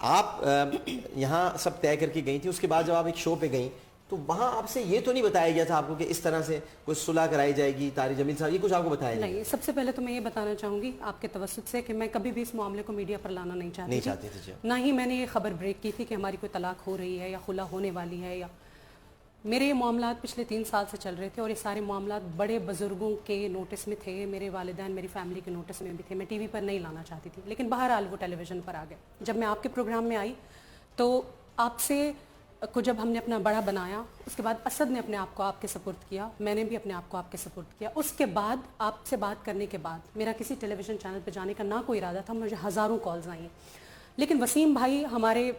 آپ یہاں سب طے کر کے گئی تھی, اس کے بعد جب آپ ایک شو پہ گئیں تو وہاں آپ سے یہ تو نہیں بتایا گیا تھا آپ کو کہ اس طرح سے کوئی صلح کرائی جائے گی, طارق جمیل صاحب, یہ کچھ آپ کو بتایا نہیں؟ سب سے پہلے تو میں یہ بتانا چاہوں گی آپ کے توسط سے کہ میں کبھی بھی اس معاملے کو میڈیا پر لانا نہیں چاہتی تھی. نہ ہی میں نے یہ خبر بریک کی تھی کہ ہماری کوئی طلاق ہو رہی ہے یا خلا ہونے والی ہے. یا میرے یہ معاملات پچھلے 3 سال سے چل رہے تھے اور یہ سارے معاملات بڑے بزرگوں کے نوٹس میں تھے, میرے والدین میری فیملی کے نوٹس میں بھی تھے. میں ٹی وی پر نہیں لانا چاہتی تھی, لیکن بہرحال وہ ٹیلی ویژن پر آ گئے. جب میں آپ کے پروگرام میں آئی تو آپ سے کو جب ہم نے اپنا بڑا بنایا, اس کے بعد اسد نے اپنے آپ کو آپ کے سپرد کیا, میں نے بھی اپنے آپ کو آپ کے سپرد کیا. اس کے بعد آپ سے بات کرنے کے بعد میرا کسی ٹیلی ویژن چینل پہ جانے کا نہ کوئی ارادہ تھا. مجھے ہزاروں کالز آئی ہیں, لیکن وسیم بھائی ہمارے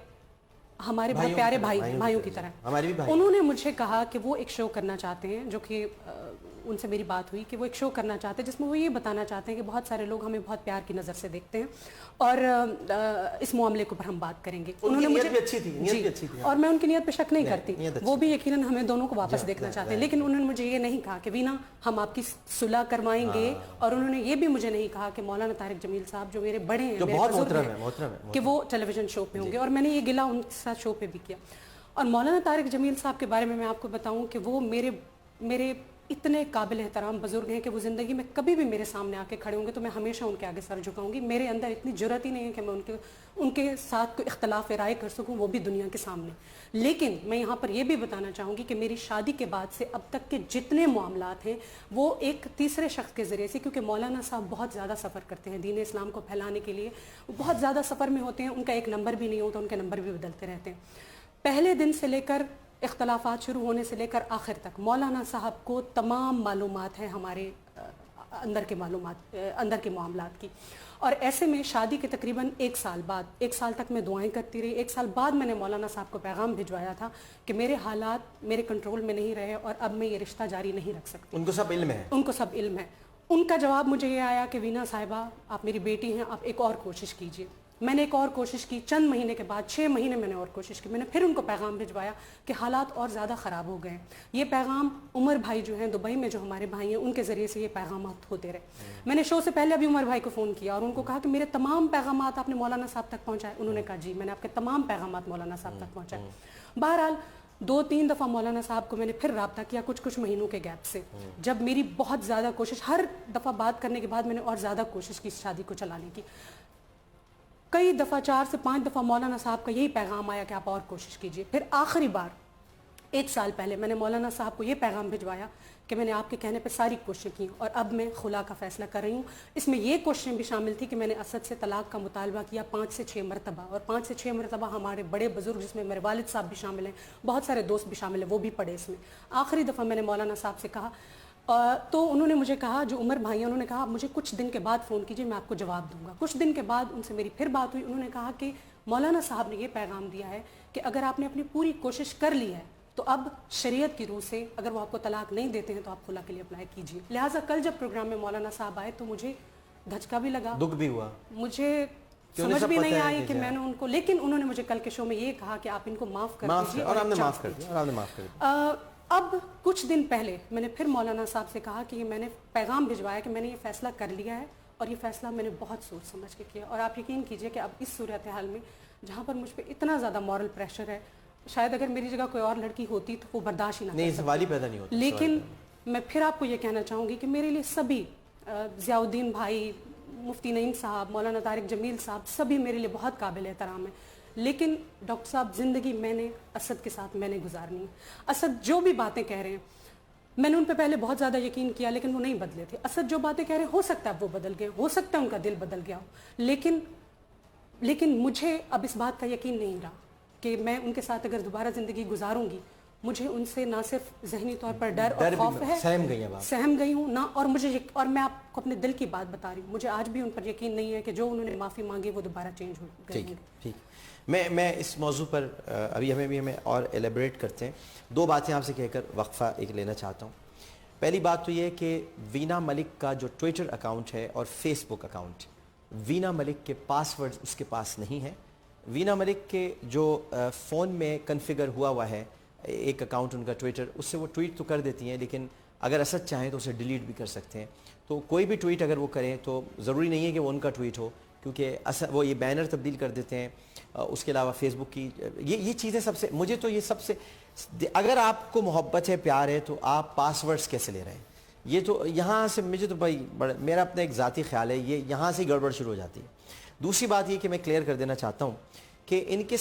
بہت پیارے بھائیوں کی طرح, انہوں نے مجھے کہا کہ وہ ایک شو کرنا چاہتے ہیں, جو کہ ان سے میری بات ہوئی کہ وہ ایک شو کرنا چاہتے ہیں جس میں وہ یہ بتانا چاہتے ہیں کہ بہت سارے لوگ ہمیں بہت پیار کی نظر سے دیکھتے ہیں اور اس معاملے کے اوپر ہم بات کریں گے. انہوں نے مجھے اچھی تھی اور میں ان کی نیت پہ شک نہیں کرتی, وہ بھی یقیناً ہمیں دونوں کو واپس دیکھنا چاہتے ہیں. لیکن انہوں نے مجھے یہ نہیں کہا کہ وینا ہم آپ کی صلح کروائیں گے, اور انہوں نے یہ بھی مجھے نہیں کہا کہ مولانا طارق جمیل صاحب جو میرے بڑے ہیں, میرے بزرگ ہیں, کہ وہ ٹیلی ویژن شو پہ ہوں گے. اور میں نے یہ گلہ ان کے ساتھ شو پہ بھی کیا. اور مولانا طارق جمیل صاحب کے بارے میں آپ کو بتاؤں کہ وہ میرے اتنے قابل احترام بزرگ ہیں کہ وہ زندگی میں کبھی بھی میرے سامنے آ کے کھڑے ہوں گے تو میں ہمیشہ ان کے آگے سر جھکاؤں گی. میرے اندر اتنی جرأت ہی نہیں ہے کہ میں ان کے ساتھ کوئی اختلاف رائے کر سکوں, وہ بھی دنیا کے سامنے. لیکن میں یہاں پر یہ بھی بتانا چاہوں گی کہ میری شادی کے بعد سے اب تک کے جتنے معاملات ہیں وہ ایک تیسرے شخص کے ذریعے سے, کیونکہ مولانا صاحب بہت زیادہ سفر کرتے ہیں دین اسلام کو پھیلانے کے لیے, وہ بہت زیادہ سفر میں ہوتے ہیں, ان کا ایک نمبر بھی نہیں ہوتا, ان کے نمبر بھی بدلتے رہتے ہیں. پہلے دن سے لے کر اختلافات شروع ہونے سے لے کر آخر تک مولانا صاحب کو تمام معلومات ہے ہمارے اندر کے معاملات کی. اور ایسے میں شادی کے تقریباً 1 سال بعد, 1 سال تک میں دعائیں کرتی رہی. 1 سال بعد میں نے مولانا صاحب کو پیغام بھجوایا تھا کہ میرے حالات میرے کنٹرول میں نہیں رہے اور اب میں یہ رشتہ جاری نہیں رکھ سکتی. ان کو سب علم ہے, ان کا جواب مجھے یہ آیا کہ وینا صاحبہ آپ میری بیٹی ہیں, آپ ایک اور کوشش کیجیے. میں نے ایک اور کوشش کی, چند مہینے کے بعد 6 مہینے میں نے اور کوشش کی. میں نے پھر ان کو پیغام بھجوایا کہ حالات اور زیادہ خراب ہو گئے ہیں. یہ پیغام عمر بھائی جو ہیں دبئی میں, جو ہمارے بھائی ہیں, ان کے ذریعے سے یہ پیغامات ہوتے رہے. میں نے شو سے پہلے ابھی عمر بھائی کو فون کیا اور ان کو کہا کہ میرے تمام پیغامات آپ نے مولانا صاحب تک پہنچائے. انہوں نے کہا جی میں نے آپ کے تمام پیغامات مولانا صاحب تک پہنچائے. بہرحال 2-3 دفعہ مولانا صاحب کو میں نے پھر رابطہ کیا کچھ مہینوں کے گیپ سے, جب میری بہت زیادہ کوشش, ہر دفعہ بات کرنے کے بعد میں نے اور زیادہ کوشش کی شادی کو چلانے کی. کئی دفعہ 4 سے 5 دفعہ مولانا صاحب کا یہی پیغام آیا کہ آپ اور کوشش کیجیے. پھر آخری بار 1 سال پہلے میں نے مولانا صاحب کو یہ پیغام بھجوایا کہ میں نے آپ کے کہنے پہ ساری کوششیں کی اور اب میں خلا کا فیصلہ کر رہی ہوں. اس میں یہ کوششیں بھی شامل تھی کہ میں نے اسد سے طلاق کا مطالبہ کیا 5 سے 6 مرتبہ, اور 5 سے 6 مرتبہ ہمارے بڑے بزرگ جس میں میرے والد صاحب بھی شامل ہیں, بہت سارے دوست بھی شامل ہیں, وہ بھی پڑے اس میں. آخری دفعہ میں نے مولانا صاحب سے کہا تو انہوں نے مجھے کہا, جو عمر بھائی ہیں, انہوں نے کہا مجھے کچھ دن کے بعد فون کیجیے, میں آپ کو جواب دوں گا. کچھ دن کے بعد ان سے میری پھر بات ہوئی. انہوں نے کہا کہ مولانا صاحب نے یہ پیغام دیا ہے کہ اگر آپ نے اپنی پوری کوشش کر لی ہے تو اب شریعت کی روح سے اگر وہ آپ کو طلاق نہیں دیتے ہیں تو آپ خلا کے لیے اپلائی کیجیے. لہٰذا کل جب پروگرام میں مولانا صاحب آئے تو مجھے دھچکا بھی لگا, دکھ بھی ہوا, مجھے سمجھ بھی نہیں آئی کہ میں نے ان کو, لیکن انہوں نے مجھے کل کے شو میں یہ کہا کہ آپ ان کو معاف کر دیجیے. اور آپ نے معاف کر دیا. اب کچھ دن پہلے میں نے پھر مولانا صاحب سے کہا کہ میں نے پیغام بھجوایا کہ میں نے یہ فیصلہ کر لیا ہے اور یہ فیصلہ میں نے بہت سوچ سمجھ کے کیا. اور آپ یقین کیجئے کہ اب اس صورتحال میں جہاں پر مجھ پہ اتنا زیادضیادہ مورل پریشر ہے, شاید اگر میری جگہ کوئی اور لڑکی ہوتی تو وہ برداشت ہی نہ نہیں, سوال ہی پیدا نہیں ہوتا. لیکن میں پھر آپ کو یہ کہنا چاہوں گی کہ میرے لیے سبھی, ضیاء الدین بھائی, مفتی نعیم صاحب, مولانا طارق جمیل صاحب, سبھی میرے لیے بہت قابل احترام ہیں. لیکن ڈاکٹر صاحب زندگی میں نے اسد کے ساتھ میں نے گزارنی ہے. اسد جو بھی باتیں کہہ رہے ہیں, میں نے ان پہ پہلے بہت زیادہ یقین کیا لیکن وہ نہیں بدلے تھے. اسد جو باتیں کہہ رہے ہیں ہو سکتا ہے وہ بدل گئے, ہو سکتا ہے ان کا دل بدل گیا ہو, لیکن مجھے اب اس بات کا یقین نہیں رہا کہ میں ان کے ساتھ اگر دوبارہ زندگی گزاروں گی, مجھے ان سے نہ صرف ذہنی طور پر ڈر اور خوف ہے, سہم گئی ہوں نہ, اور میں آپ کو اپنے دل کی بات بتا رہی ہوں, مجھے آج بھی ان پر یقین نہیں ہے کہ جو انہوں نے معافی مانگی وہ دوبارہ چینج ہو گئی. ٹھیک, میں اس موضوع پر ابھی ہمیں اور ایلیبریٹ کرتے ہیں. 2 باتیں آپ سے کہہ کر وقفہ ایک لینا چاہتا ہوں. پہلی بات تو یہ کہ وینا ملک کا جو ٹویٹر اکاؤنٹ ہے اور فیس بک اکاؤنٹ, وینا ملک کے پاسورڈ اس کے پاس نہیں ہے. وینا ملک کے جو فون میں کنفیگر ہوا ہے ایک اکاؤنٹ ان کا ٹویٹر, اس سے وہ ٹویٹ تو کر دیتی ہیں لیکن اگر اسد چاہیں تو اسے ڈیلیٹ بھی کر سکتے ہیں. تو کوئی بھی ٹویٹ اگر وہ کریں تو ضروری نہیں ہے کہ وہ ان کا ٹویٹ ہو, کیونکہ وہ یہ بینر تبدیل کر دیتے ہیں. اس کے علاوہ فیس بک کی یہ چیزیں سب سے مجھے تو یہ سب سے, اگر آپ کو محبت ہے پیار ہے تو آپ پاسورڈز کیسے لے رہے ہیں؟ یہ تو یہاں سے مجھے تو بھائی میرا اپنا ایک ذاتی خیال ہے, یہ یہاں سے گڑبڑ شروع ہو جاتی ہے. دوسری بات یہ کہ میں کلیئر کر دینا چاہتا ہوں کہ ان کے